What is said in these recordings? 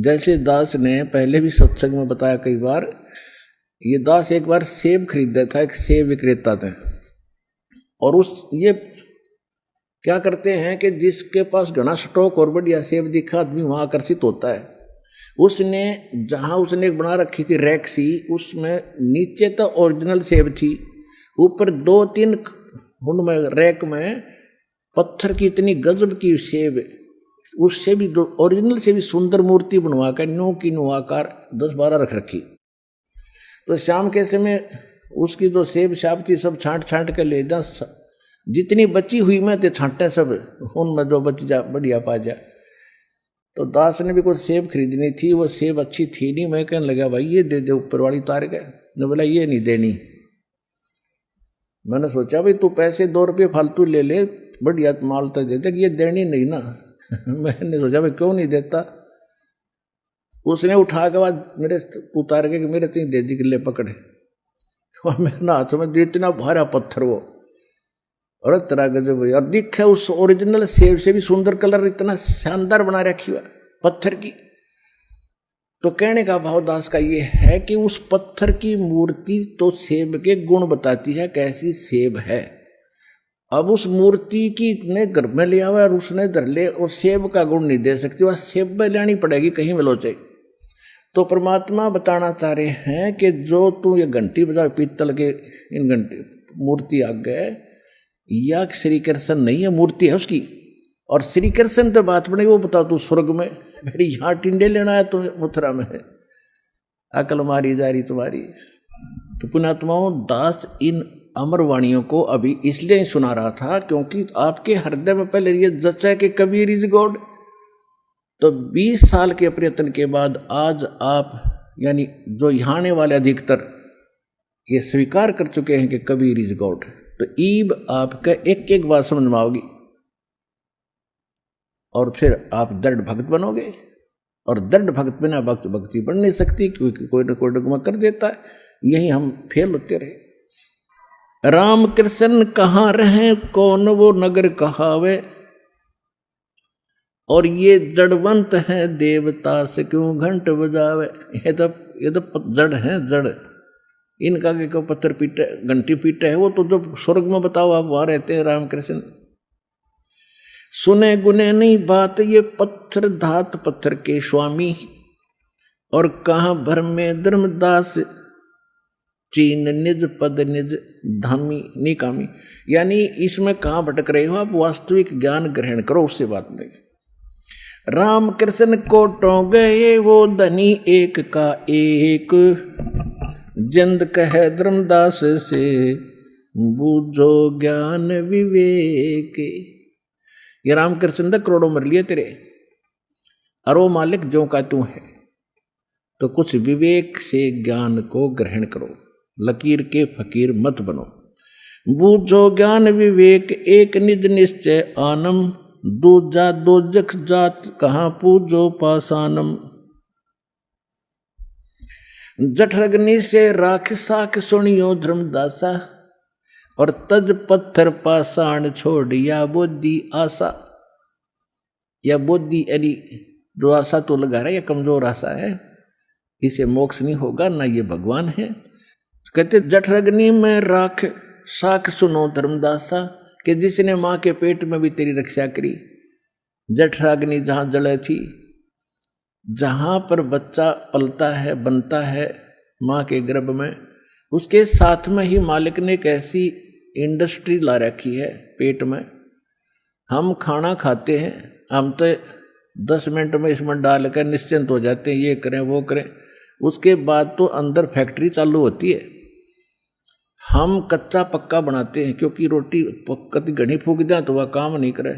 जैसे दास ने पहले भी सत्संग में बताया कई बार, ये दास एक बार सेब खरीदा था, एक सेब विक्रेता थे, और ये क्या करते हैं कि जिसके पास घना स्टॉक और बढ़िया सेब दिखा आदमी वहां आकर्षित होता है। उसने जहां उसने एक बना रखी थी रैक सी, उसमें नीचे तो ओरिजिनल सेब थी, ऊपर 2-3 उनमें रैक में पत्थर की इतनी गजब की सेब, उससे भी ओरिजिनल से भी सुंदर मूर्ति बनवाकर नो की नो आकार 10-12 रख रखी। तो शाम के समय उसकी जो सेब शाप थी सब छांट छांट के ले जा, जितनी बची हुई में थे छांटे सब, उनमें जो बच जा बढ़िया पा जा। तो दास ने भी कुछ सेब खरीदनी थी, वो सेब अच्छी थी नहीं। मैं कहने लगा भाई ये दे दे, ऊपर वाली तार के। ने बोला ये नहीं देनी। मैंने सोचा भाई तू पैसे 2 रुपये फालतू ले ले, बढ़िया माल तो दे दे, ये देनी नहीं ना। मैंने सोचा भाई क्यों नहीं देता। उसने उठा के बाद मेरे उतार के मेरे तीन दे दी, गिले पकड़े। और मेरे हाथ में इतना भारा पत्थर वो, और तरह गजब। और दिखे उस ओरिजिनल सेब से भी सुंदर कलर, इतना शानदार बना रखी हुआ पत्थर की। तो कहने का भाव दास का ये है कि उस पत्थर की मूर्ति तो सेब के गुण बताती है, कैसी सेब है। अब उस मूर्ति की ने घर में लिया हुआ और उसने धर ले, और सेब का गुण नहीं दे सकती, वह सेब में लेनी पड़ेगी कहीं मिलोचे। तो परमात्मा बताना चाह रहे हैं कि जो तू ये घंटी बजा पीतल के इन घंटी मूर्ति आ गए, या श्री कृष्ण नहीं है, मूर्ति है उसकी। और श्री कृष्ण तो बात बनी, वो बता तू स्वर्ग में, मेरी यहाँ टिंडे लेना है तो मथुरा में है, अकल मारी जा रही तुम्हारी। तो पुण्यात्माओं, दास इन अमर वाणियों को अभी इसलिए सुना रहा था क्योंकि आपके हृदय में पहले ये जचा कि कबीर इज गॉड। तो 20 साल के प्रयत्न के बाद आज आप, यानी जो यहाँ आने वाले अधिकतर, ये स्वीकार कर चुके हैं कि कबीर इज गॉड। तो ईब आपका एक एक बात समझ में आओगी, और फिर आप दृढ़ भक्त बनोगे। और दृढ़ भक्त बिना भक्त भक्ति बन नहीं सकती, क्योंकि कोई न कोई डगमा कर देता है। यही हम फेल होते रहे। राम कृष्ण कहाँ रहे, कौन वो नगर कहावे, और ये जड़वंत है देवता से क्यों घंट बजावे। ये तो जड़ है, जड़। इनका के को पत्थर पीटे, घंटी पीटे है, वो तो जो स्वर्ग में बताओ आप वहां रहते हैं रामकृष्ण। सुने गुने नहीं बात ये पत्थर धात पत्थर के स्वामी, और कहाँ भर में धर्मदास चीन निज पद निज धामी निकामी। यानी इसमें कहाँ भटक रहे हो आप, वास्तविक ज्ञान ग्रहण करो, उससे बात नहीं। राम कृष्ण कोटों गए वो धनी एक का एक, जिंद कहे धर्मदास से बूझो ज्ञान विवेक। ये रामकृष्ण ने करोड़ों मर लिए तेरे, अरो मालिक जो का तू है, तो कुछ विवेक से ज्ञान को ग्रहण करो, लकीर के फकीर मत बनो। बूझो ज्ञान विवेक एक निज निश्चय आनम, दूजा दोजख जात कहाँ पूजो पासानम। जठरग्नि से राख साख सुनियो धर्मदासा, और तज पत्थर पाषाण छोड़िया बोधी आशा। या बोधी अली जो आशा तो लगा रहा है, या कमजोर आशा है, इसे मोक्ष नहीं होगा, ना ये भगवान है। कहते जठरग्नि में राख साख सुनो धर्मदासा, कि जिसने माँ के पेट में भी तेरी रक्षा करी। जठराग्नि जहाँ जले थी, जहाँ पर बच्चा पलता है, बनता है माँ के गर्भ में, उसके साथ में ही मालिक ने एक ऐसी इंडस्ट्री ला रखी है पेट में। हम खाना खाते हैं, हम तो 10 मिनट में इसमें डाल कर निश्चिंत हो जाते हैं, ये करें वो करें। उसके बाद तो अंदर फैक्ट्री चालू होती है। हम कच्चा पक्का बनाते हैं, क्योंकि रोटी कभी घनी फूक जाए तो वह काम नहीं करे,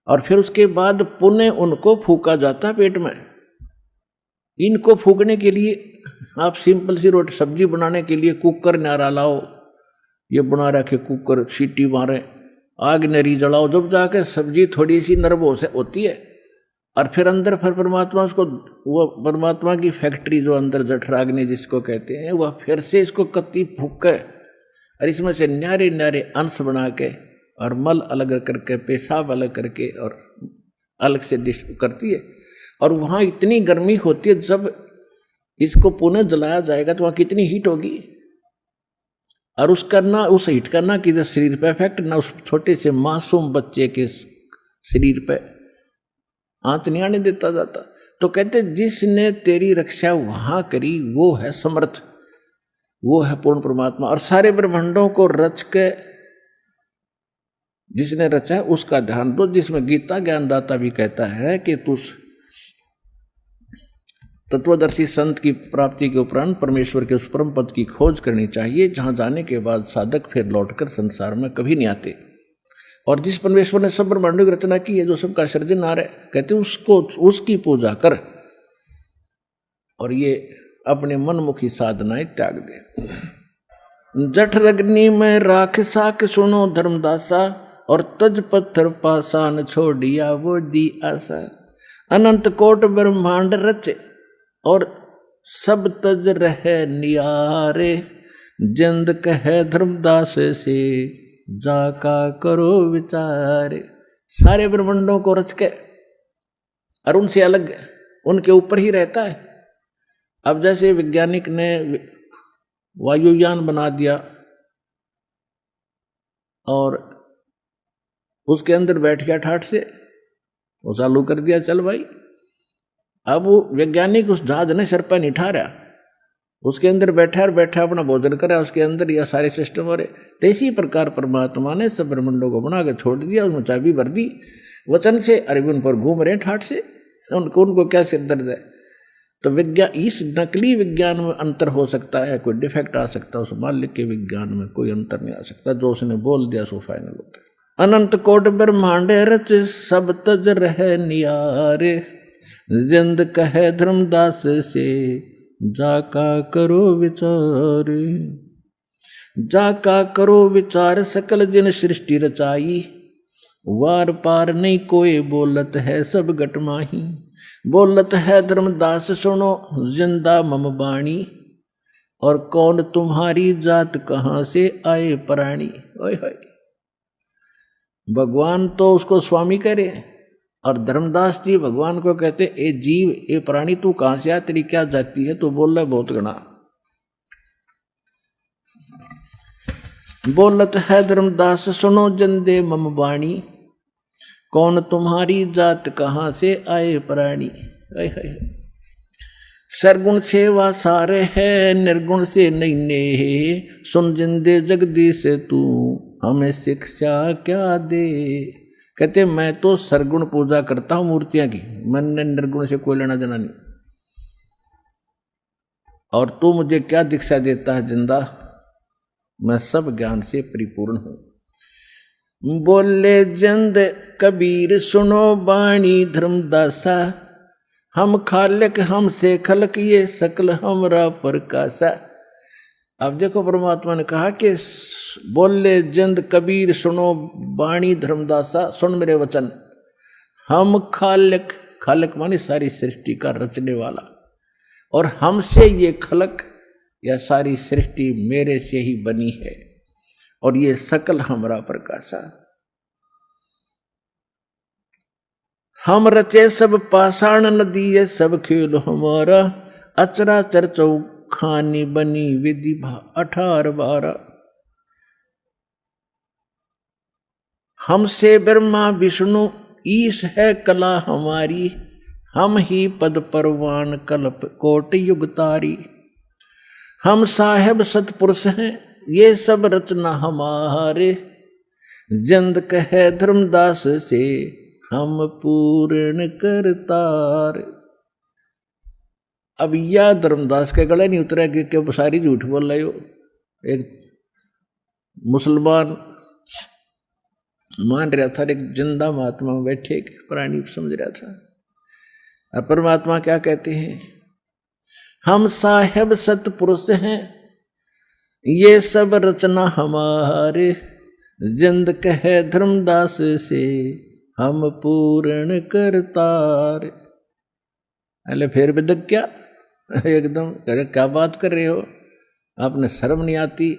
और फिर उसके बाद पुनः उनको फूका जाता है पेट में। इनको फूकने के लिए आप सिंपल सी रोटी सब्जी बनाने के लिए कुकर नारा लाओ, ये बना रखे कुकर, सीटी मारे, आग नरी जलाओ, जब जाके सब्जी थोड़ी सी नरम होती है, और फिर अंदर फिर परमात्मा उसको, वो परमात्मा की फैक्ट्री जो अंदर जठराग्नि जिसको कहते हैं, वह फिर से इसको कत्ती फूक के और इसमें से न्यारे न्यारे अंश बना के, और मल अलग करके, पेशाब अलग करके, और अलग से डिश करती है। और वहां इतनी गर्मी होती है, जब इसको पुनः जलाया जाएगा तो वहां कितनी हीट होगी। और उसका ना उस हीट का ना कि शरीर पे इफेक्ट, ना उस छोटे से मासूम बच्चे के शरीर पे आंच नहीं आने देता जाता। तो कहते जिसने तेरी रक्षा वहां करी वो है समर्थ, वो है पूर्ण परमात्मा। और सारे ब्रह्मांडों को रच के जिसने रचा है उसका ध्यान दो, जिसमें गीता ज्ञानदाता भी कहता है कि तू तत्वदर्शी संत की प्राप्ति के उपरांत परमेश्वर के उस परम पद की खोज करनी चाहिए, जहां जाने के बाद साधक फिर लौटकर संसार में कभी नहीं आते। और जिस परमेश्वर ने सब ब्रह्मांडों की रचना की है, जो सबका सृजनहार है, कहते उसको उसकी पूजा कर और ये अपने मनमुखी साधनाएं त्याग दे। जठरग्नि में राख साख सुनो धर्मदासा, और तज पत्थर पाषाण छोड़िया वो दी आशा। अनंत कोट ब्रह्मांड रचे और सब तज रहे नियारे, जिंद कहे धर्मदास से जाका करो विचारे। सारे ब्रह्मांडों को रच के और उनसे अलग उनके ऊपर ही रहता है। अब जैसे वैज्ञानिक ने वायुयान बना दिया और उसके अंदर बैठ गया ठाठ से, वो चालू कर दिया, चल भाई। अब वो वैज्ञानिक उस जहाज ने सर पर नहीं ठहरा, उसके अंदर बैठा और बैठा अपना भोजन करा, उसके अंदर यह सारे सिस्टम हो रहे। तो इसी प्रकार परमात्मा ने सब ब्रह्मांडों को बना के छोड़ दिया, उसमें चाबी भर दी वचन से, अरे उन पर घूम रहे ठाठ से, उनको क्या सिर दर्द है। तो विज्ञान, इस नकली विज्ञान में अंतर हो सकता है, कोई डिफेक्ट आ सकता है, उस मालिक के विज्ञान में कोई अंतर नहीं आ सकता। जो उसने बोल दिया सो फाइनल होता है। अनंत कोट ब्रह्मांड रच सब तज रहे नियारे, जिंद कहे धर्मदास से जाका करो विचार। जाका करो विचार सकल जिन सृष्टि रचाई, वार पार नहीं कोई बोलत है सब घट माही। बोलत है धर्मदास सुनो जिंदा मम बाणी, और कौन तुम्हारी जात कहाँ से आए प्राणी। ओए होए, भगवान तो उसको स्वामी करे और धर्मदास जी भगवान को कहते ए जीव ए प्राणी तू कहां से आया, तेरी क्या जाति है, तू बोल रहा बहुत गणा। बोलत है धर्मदास सुनो जिंदे मम बाणी, कौन तुम्हारी जात कहां से आए प्राणी। सरगुण सेवा सारे है निर्गुण से नहीं ने, सुन जिंदे जगदीश तू हमें शिक्षा क्या दे। कहते मैं तो सरगुण पूजा करता हूं मूर्तियां की, मैंने निर्गुण से कोई लेना देना नहीं, और तू मुझे क्या दीक्षा देता है जिंदा, मैं सब ज्ञान से परिपूर्ण हूं। बोले जिंद कबीर सुनो बाणी धर्मदासा, हम खालक हमसे खलक ये सकल हमरा प्रकाशा। अब देखो परमात्मा ने कहा कि बोले जिंद कबीर सुनो बाणी धर्मदासा, सुन मेरे वचन। हम खालक, खालक माने सारी सृष्टि का रचने वाला, और हमसे ये खलक या सारी सृष्टि मेरे से ही बनी है, और ये सकल हमरा प्रकाशा। हम रचे सब पाषाण नदी ये सब खेल हमारा, अचरा चर्चौ खानी बनी विधि 18-12। हमसे ब्रह्मा विष्णु ईश है कला हमारी, हम ही पद परवान कल्प कोट युग तारी। हम साहेब सतपुरुष हैं ये सब रचना हमारे, जिंद कहे धर्मदास से हम पूर्ण करतार। अब यह धर्मदास के गले नहीं उतरा कि सारी झूठ बोल रहे हो। एक मुसलमान मान रहा था, एक जिंदा महात्मा बैठे एक प्राणी समझ रहा था। और परमात्मा क्या कहते हैं, हम साहेब सतपुरुष हैं ये सब रचना हमारे, जिंद कहे धर्मदास से हम पूर्ण करतार। अरे फिर बिदक क्या एकदम, अरे क्या बात कर रहे हो, आपने शर्म नहीं आती,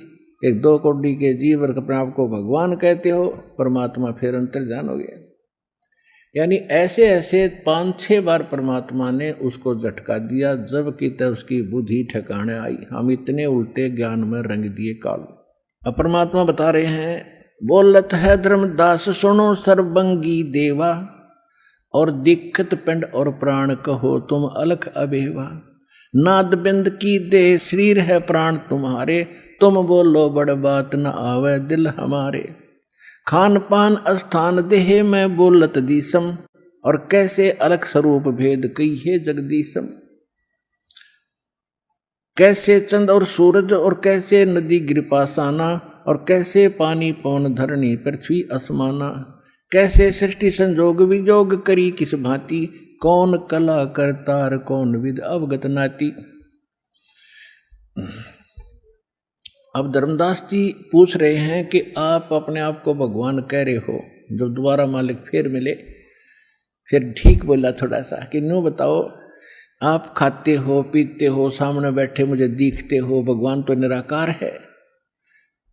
एक 2 कोटि के जीव और अपने आप को भगवान कहते हो। परमात्मा फिर अंतर्ध्यान हो गया। यानी ऐसे ऐसे 5-6 बार परमात्मा ने उसको झटका दिया, जबकि तब उसकी बुद्धि ठिकाने आई। हम इतने उल्टे ज्ञान में रंग दिए काल। अब परमात्मा बता रहे हैं, बोलत है धर्मदास सुनो सर्वंगी देवा, और दिक्कत पिंड और प्राण कहो तुम अलख अबेवा। नाद बिंद की देह शरीर है प्राण तुम्हारे, तुम बोलो बड़ बात न आवे दिल हमारे। खान पान स्थान देह में बोलत दीसम, और कैसे अलग स्वरूप भेद कही है जगदीशम। कैसे चंद और सूरज और कैसे नदी गिरपासाना, और कैसे पानी पवन धरणी पृथ्वी असमाना। कैसे सृष्टि संजोग विजोग करी किस भांति, कौन कला करतार कौन विद अवगत नाती। अब धर्मदास जी पूछ रहे हैं कि आप अपने आप को भगवान कह रहे हो। जब दोबारा मालिक फिर मिले, फिर ठीक बोला थोड़ा सा कि नो बताओ, आप खाते हो पीते हो, सामने बैठे मुझे दिखते हो, भगवान तो निराकार है।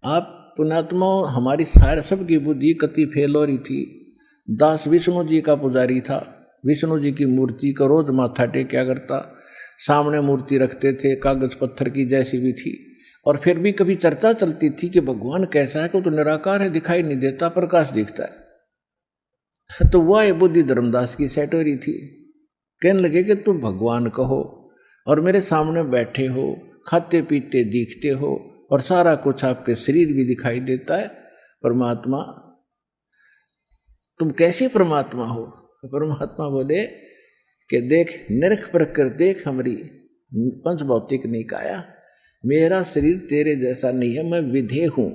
आप पुण्यात्मा, हमारी सारे सबकी बुद्धि कति फेल हो रही थी। दास विष्णु जी का पुजारी था, विष्णु जी की मूर्ति का रोज माथा टेक्या करता, सामने मूर्ति रखते थे, कागज पत्थर की जैसी भी थी। और फिर भी कभी चर्चा चलती थी कि भगवान कैसा है, को तो निराकार है, दिखाई नहीं देता, प्रकाश दिखता है। तो वह बुद्धि धर्मदास की सेट हो रही थी। कहने लगे कि तुम भगवान कहो और मेरे सामने बैठे हो, खाते पीते दिखते हो, और सारा कुछ आपके शरीर भी दिखाई देता है, परमात्मा तुम कैसे परमात्मा हो। तो परमात्मा बोले कि देख निरख पर कर देख, हमारी पंच भौतिक निकाया, मेरा शरीर तेरे जैसा नहीं है, मैं विधेय हूँ।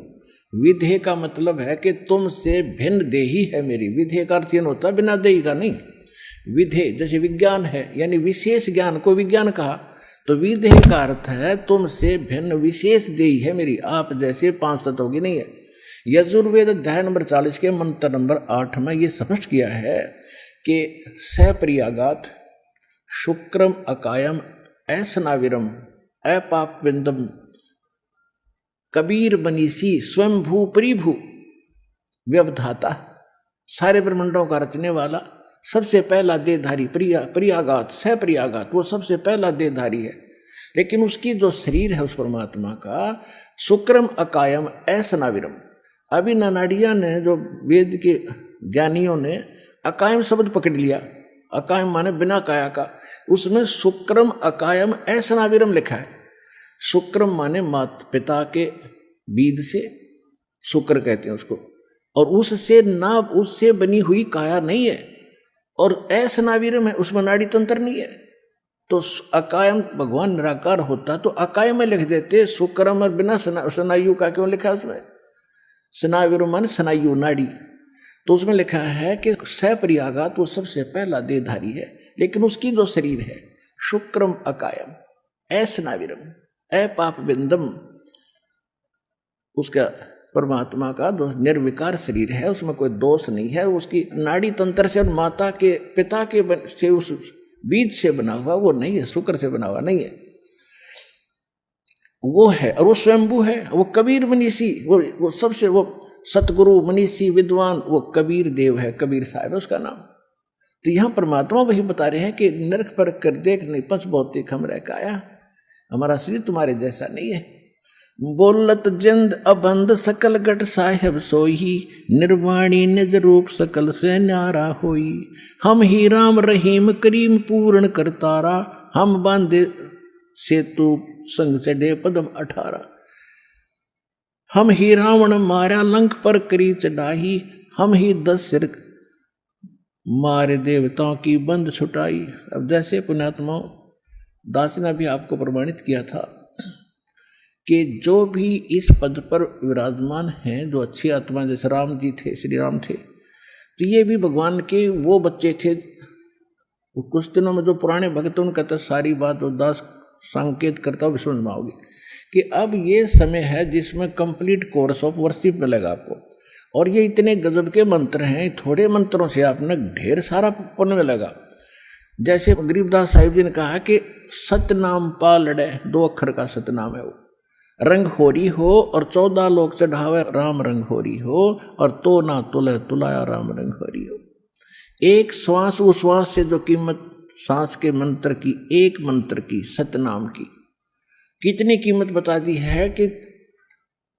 विधेय का मतलब है कि तुमसे भिन्न देही है मेरी। विधेय का अर्थ यह होता है बिना देही का नहीं। विधेय जैसे विज्ञान है, यानी विशेष ज्ञान को विज्ञान कहा, तो विधेय का अर्थ है तुमसे भिन्न विशेष देही है मेरी, आप जैसे 5 तत्वों की नहीं है। यजुर्वेद अध्याय नंबर 40 के मंत्र नंबर 8 में ये स्पष्ट किया है कि सप्रियागात शुक्रम अकायम ऐसनाविरम अपाप बिंदम कबीर बनीसी स्वयंभू परिभू व्यवधाता। सारे ब्रह्मांडों का रचने वाला, सबसे पहला देहधारी, प्रियागात सप्रियागात, वो सबसे पहला देहधारी है। लेकिन उसकी जो शरीर है उस परमात्मा का, शुक्रम अकायम ऐसनाविरम। अभी नानाडिया ने, जो वेद के ज्ञानियों ने अकायम शब्द पकड़ लिया, अकायम माने बिना काया का, उसमें शुक्रम अकायम ऐसनाविरम लिखा है। शुक्रम माने माता पिता के बीज से शुक्र कहते हैं उसको, और उससे ना, उससे बनी हुई काया नहीं है, और ऐसनाविरम है, उसमें नाड़ी तंत्र नहीं है। तो अकायम भगवान निराकार होता तो अकायम में लिख देते, शुक्रम और बिना स्नायु का क्यों लिखा उसमें। स्नाविरम माने स्नायु नाड़ी, तो उसमें लिखा है कि सप्रियागात वो सबसे पहला देहधारी है, लेकिन उसकी जो शरीर है शुक्रम अकायम ऐसनाविरम अपाप बिंदम, उसका परमात्मा का जो निर्विकार शरीर है उसमें कोई दोष नहीं है। उसकी नाड़ी तंत्र से और माता के पिता के से उस बीज से बना हुआ वो नहीं है, शुक्र से बना हुआ नहीं है, वो है। और वो स्वयंभू है, वो कबीर मनीषी, वो सबसे वो सतगुरु मनीषी विद्वान, वो कबीर देव है, कबीर साहब है उसका नाम। तो यहाँ परमात्मा वही बता रहे हैं कि नरक पर कर देख नहीं पंच भौतिक हम रह काया, हमारा शरीर तुम्हारे जैसा नहीं है। बोलत जिंद अबंध सकल गट साहेब सोई, निर्वाणी निज रूप सकल से न्यारा होई। हम ही राम रहीम करीम पूर्ण करतारा, हम बांधे सेतु संग चढ़े पदम 18। हम ही रावण मारा लंक पर करी चढ़ाई, हम ही 10 सिर मारे देवताओं की बंद छुटाई। अब जैसे पुण्यात्मा दास ने भी आपको प्रमाणित किया था कि जो भी इस पद पर विराजमान हैं, जो अच्छी आत्मा, जैसे राम जी थे, श्री राम थे, तो ये भी भगवान के वो बच्चे थे। कुछ दिनों में जो पुराने भक्त उनका तो सारी बात वो दास संकेत करता हुआ समझ में आओगी कि अब ये समय है जिसमें कंप्लीट कोर्स ऑफ वर्शिप मिलेगा आपको। और ये इतने गजब के मंत्र हैं, थोड़े मंत्रों से आपने ढेर सारा पुण्य मिलेगा। जैसे गरीबदास साहिब जी ने कहा कि सतनाम पा लड़े, 2 अक्षर का सतनाम है वो। रंग होरी हो और 14 लोग चढ़ावे राम रंग होरी हो, और तो ना तुले तुलाया राम रंग होरी हो। एक श्वास उश्वास से जो कीमत सांस के मंत्र की, एक मंत्र की, सतनाम की कितनी कीमत बता दी है कि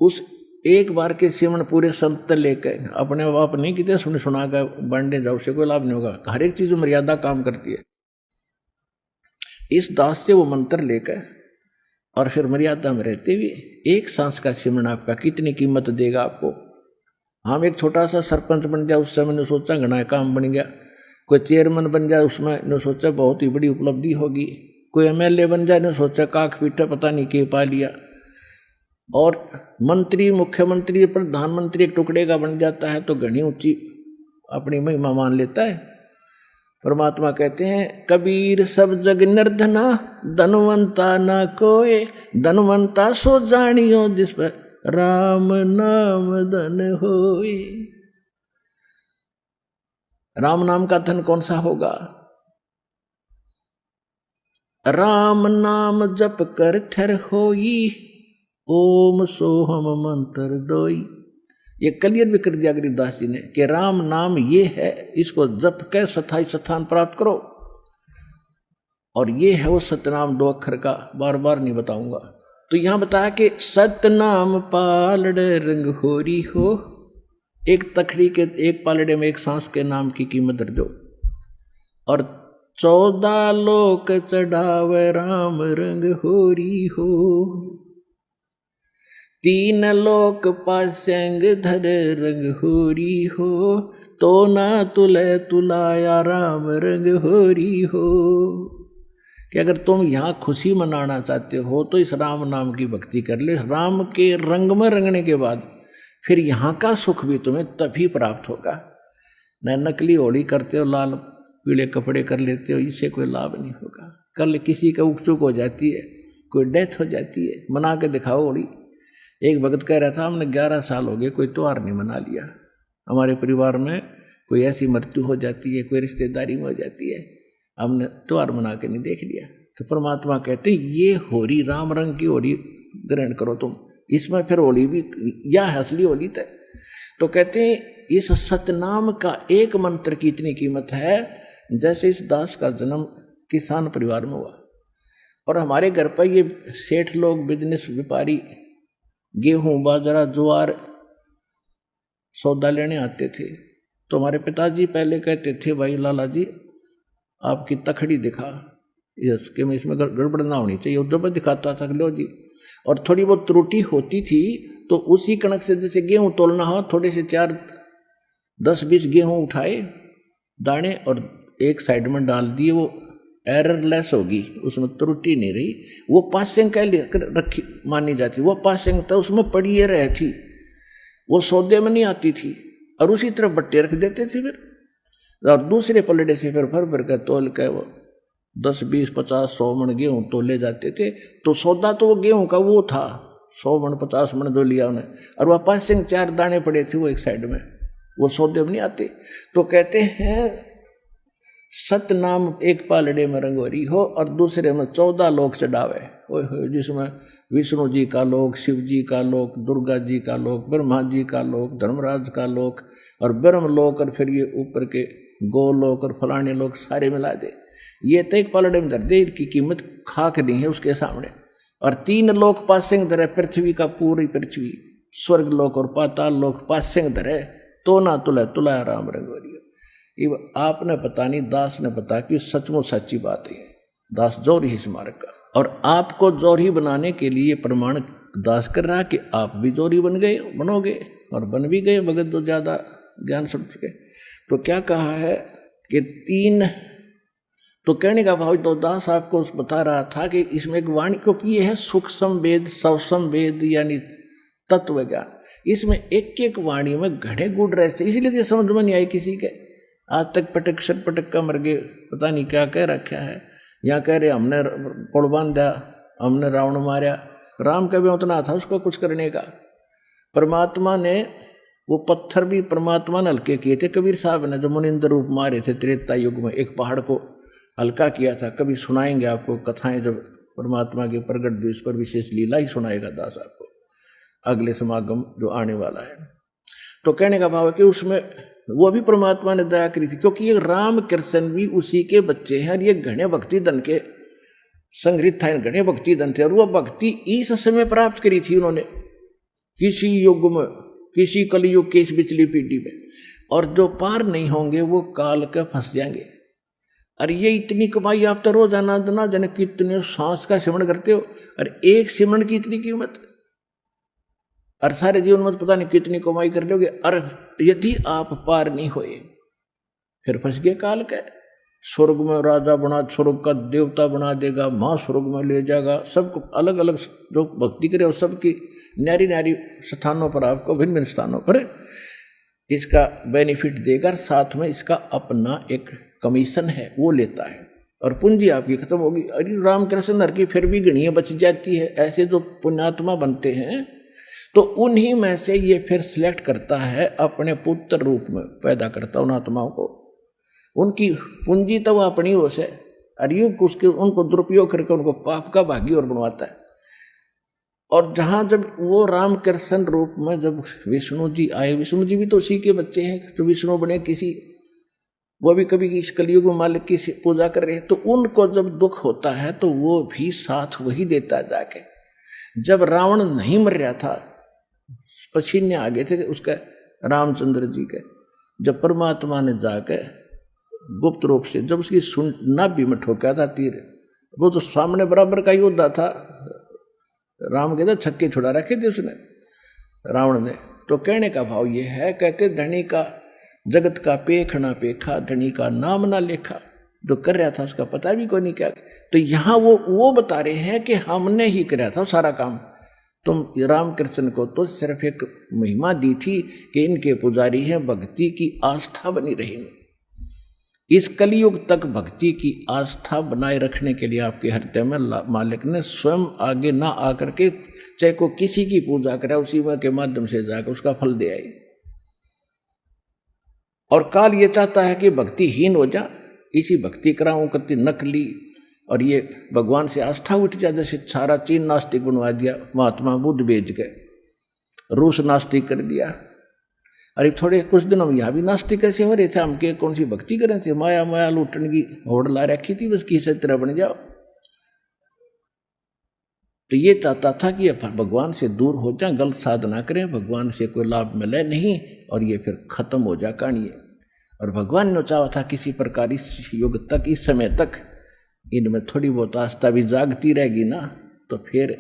उस एक बार के सिमरण पूरे संत लेकर अपने आप नहीं कितने सुना कर बांटे जाओ, से कोई लाभ नहीं होगा। हर एक चीज मर्यादा काम करती है। इस दास से वो मंत्र लेकर और फिर मर्यादा में रहते हुए एक सांस का सिमरण आपका कितनी कीमत देगा आपको। हम एक छोटा सा सरपंच बन गया, उससे मैंने सोचा घना काम बन गया। कोई चेयरमैन बन जाए, उसमें ने सोचा बहुत ही बड़ी उपलब्धि होगी। कोई एमएलए बन जाए, ने सोचा काख पीठा पता नहीं के पा लिया। और मंत्री, मुख्यमंत्री, प्रधानमंत्री एक टुकड़े का बन जाता है तो घनी ऊंची अपनी महिमा मान लेता है। परमात्मा कहते हैं कबीर सब जग निर्धना, धनवंता ना कोय, धनवंता सो जानियो जिस पर राम नाम धन होए। राम नाम का धन कौन सा होगा? राम नाम जप कर थर होई, ओम सोहम मंत्र दोई। ये क्लियर भी कर दिया गरीबदास जी ने कि राम नाम ये है, इसको जप के स्थाई स्थान प्राप्त करो। और ये है वो सतनाम, 2 अक्षर का, बार बार नहीं बताऊंगा। तो यहां बताया कि सतनाम पालड़े रंग होरी हो। एक तखड़ी के, एक पालड़े में एक सांस के नाम की कीमत दर दो। और 14 लोक चढ़ावे राम रंग होरी हो। 3 लोक पासंग धर रंग होरी हो, तो ना तुले तुलाया राम रंग होरी हो। कि अगर तुम यहाँ खुशी मनाना चाहते हो तो इस राम नाम की भक्ति कर ले। राम के रंग में रंगने के बाद फिर यहाँ का सुख भी तुम्हें तभी प्राप्त होगा। न नकली होली करते हो, लाल पीले कपड़े कर लेते हो, इससे कोई लाभ नहीं होगा। कल किसी का उकचुक हो जाती है, कोई डेथ हो जाती है, मना के दिखाओ होली। एक भगत कह रहा था हमने 11 साल हो गए कोई त्योहार नहीं मना लिया। हमारे परिवार में कोई ऐसी मृत्यु हो जाती है, कोई रिश्तेदारी में हो जाती है, हमने त्योहार मना के नहीं देख लिया। तो परमात्मा कहते ये होली राम रंग की होली ग्रहण करो तुम, इसमें फिर होली भी या है असली होली तय। तो कहते हैं इस सतनाम का एक मंत्र की इतनी कीमत है। जैसे इस दास का जन्म किसान परिवार में हुआ और हमारे घर पर ये सेठ लोग, बिजनेस व्यापारी गेहूं बाजरा ज्वार सौदा लेने आते थे। तो हमारे पिताजी पहले कहते थे भाई लाला जी आपकी तखड़ी दिखा, इसके में इसमें गड़बड़ ना होनी चाहिए। जब दिखाता था लो जी, और थोड़ी बहुत त्रुटि होती थी तो उसी कणक से जैसे गेहूं तोलना हो, थोड़े से 4-10-20 गेहूं उठाए दाने और एक साइड में डाल दिए, वो एररलेस होगी, उसमें त्रुटि नहीं रही। वो पासिंग कह रखी मानी जाती, वो पासिंग था उसमें पड़ी रह थी, वो सौदे में नहीं आती थी। और उसी तरफ बट्टे रख देते थे फिर, और दूसरे पलड़े से फिर भर कर तोल के वो 10-20-50-100 मन गेहूँ तोले जाते थे। तो सौदा तो वो गेहूँ का वो था, 100 मन 50 मन जो लिया उन्हें, और वह पासिंग 4 दाने पड़े थे वो एक साइड में, वो सौदे में नहीं आते। तो कहते हैं सतनाम एक पालड़े में रंगोरी हो और दूसरे में 14 लोक चढ़ावे, जिसमें विष्णु जी का लोक, शिव जी का लोक, दुर्गा जी का लोक, ब्रह्मा जी का लोक, धर्मराज का लोक और ब्रह्म लोक, और फिर ये ऊपर के गोलोक और फलाने लोक सारे मिला दे। ये तो एक पालड़े में धर दे, इनकी कीमत खाक नहीं है उसके सामने। और 3 लोक पासिंग धरे, पृथ्वी का पूरी पृथ्वी, स्वर्ग लोक और पाताल लोक पासिंग धरे, तो ना तुला राम रंगोरी। आपने पता नहीं, दास ने पता कि सचमुच सच्ची बात है। दास जोरी है स्मारक का, और आपको जोरी बनाने के लिए प्रमाण दास कर रहा कि आप भी जोरी बनोगे और बन भी गए भगत जो ज्यादा ज्ञान सुन चुके। तो क्या कहा है कि 3, तो कहने का भाव तो दास आपको बता रहा था कि इसमें एक वाणी, क्योंकि ये है सूक्ष्म वेद, सवसम वेद यानी तत्व ज्ञान, इसमें एक एक वाणी में घड़े गुड़ रहे थे, इसलिए ये समझ में नहीं आई किसी के। आज तक पटक सर पटक का मर गए, पता नहीं क्या कह रखा है। यहाँ कह रहे हमने पुल बांध दिया, हमने रावण मारा। राम का भी उतना था उसको कुछ करने का। परमात्मा ने वो पत्थर भी परमात्मा ने हल्के किए थे। कबीर साहब ने जो मुनिंद्र रूप मारे थे त्रेता युग में, एक पहाड़ को हल्का किया था। कभी सुनाएंगे आपको कथाएं, जब परमात्मा के प्रगट दिवस पर विशेष लीला ही सुनाएगा दास आपको, अगले समागम जो आने वाला है। तो कहने का भाव है कि उसमें वो भी परमात्मा ने दया करी थी, क्योंकि ये राम कृष्ण भी उसी के बच्चे हैं और ये घने भक्ति धन के संग्रहित था, घने भक्ति धन थे। और वो भक्ति इस समय प्राप्त करी थी उन्होंने, किसी युग में, किसी कलयुग के इस पिछली पीढ़ी में। और जो पार नहीं होंगे वो काल के फंस जाएंगे। अरे ये इतनी कमाई आप तो रोजाना ना जाने कितने सांस का सिमरण करते हो, और एक सिमरण की इतनी कीमत, और सारे जीवन में पता नहीं कितनी कमाई कर लोगे। और यदि आप पार नहीं हुए फिर फंस गए काल के। स्वर्ग में राजा बना, स्वर्ग का देवता बना देगा, माँ स्वर्ग में ले जाएगा, सबको अलग अलग जो भक्ति करे और सबकी न्यारी न्यारी स्थानों पर, आपको भिन्न भिन्न स्थानों पर इसका बेनिफिट देगा। साथ में इसका अपना एक कमीशन है वो लेता है, और पूंजी आपकी खत्म होगी। अरे रामकृष्ण हर की फिर भी गणियाँ बच जाती है। ऐसे जो पुण्यात्मा बनते हैं तो उन्हीं में से ये फिर सिलेक्ट करता है, अपने पुत्र रूप में पैदा करता उन आत्माओं को। उनकी पूंजी तो वह अपनी ओर से, अरे उसके उनको दुरुपयोग करके उनको पाप का भागी और बनवाता है। और जहाँ जब वो रामकृष्ण रूप में जब विष्णु जी आए, विष्णु जी भी तो उसी के बच्चे हैं जो विष्णु बने, किसी वो भी कभी इस कलयुग में मालिक की पूजा कर रहे हैं। तो उनको जब दुख होता है तो वो भी साथ वही देता है जाके। जब रावण नहीं मर रहा था, पसीने आ गए थे उसके रामचंद्र जी के, जब परमात्मा ने जाके गुप्त रूप से जब उसकी नाभि में ठोका था तीर, वो तो सामने बराबर का योद्धा था। राम कहते छक्के छुड़ा रखे थे उसने, रावण ने। तो कहने का भाव ये है, कहते धनी का जगत का पेख ना पेखा, धनी का नाम ना लेखा। जो कर रहा था उसका पता भी कोई नहीं क्या। तो यहाँ वो बता रहे हैं कि हमने ही कराया था सारा काम। तुम रामकृष्ण को तो सिर्फ एक महिमा दी थी कि इनके पुजारी हैं, भक्ति की आस्था बनी रही। इस कलयुग तक भक्ति की आस्था बनाए रखने के लिए आपके हृदय में मालिक ने स्वयं आगे ना आकर के, चाहे को किसी की पूजा करे, उसी के माध्यम से जाकर उसका फल दे आए। और काल ये चाहता है कि भक्तिहीन हो जा, इसी भक्ति कराऊं करती नकली, और ये भगवान से आस्था उठ जा। जैसे सारा चीन नास्तिक बनवा दिया, महात्मा बुद्ध बेच के रूस नास्तिक कर दिया। अरे थोड़े कुछ दिनों में यहाँ भी नास्तिक कैसे हो रहे थे, हम के कौन सी भक्ति करें थे, माया माया लूटने की होड़ ला रखी थी, बस किसी तरह बन जाओ। तो ये चाहता था कि भगवान से दूर हो जाए, गलत साधना करें, भगवान से कोई लाभ मिले नहीं, और ये फिर खत्म हो जा कहानी। और भगवान ने चाहा था किसी प्रकार इस युग तक, इस समय तक इनमें थोड़ी बहुत आस्था भी जागती रहेगी ना, तो फिर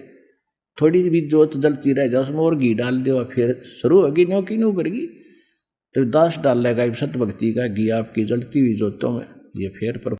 थोड़ी भी जोत जलती रह जाए, उसमें और घी डाल दो, फिर शुरू होगी न्यों की न्यों भरगी। तो दास डाल लेगा सत भक्ति का घी आपकी जलती हुई जोतों में, ये फिर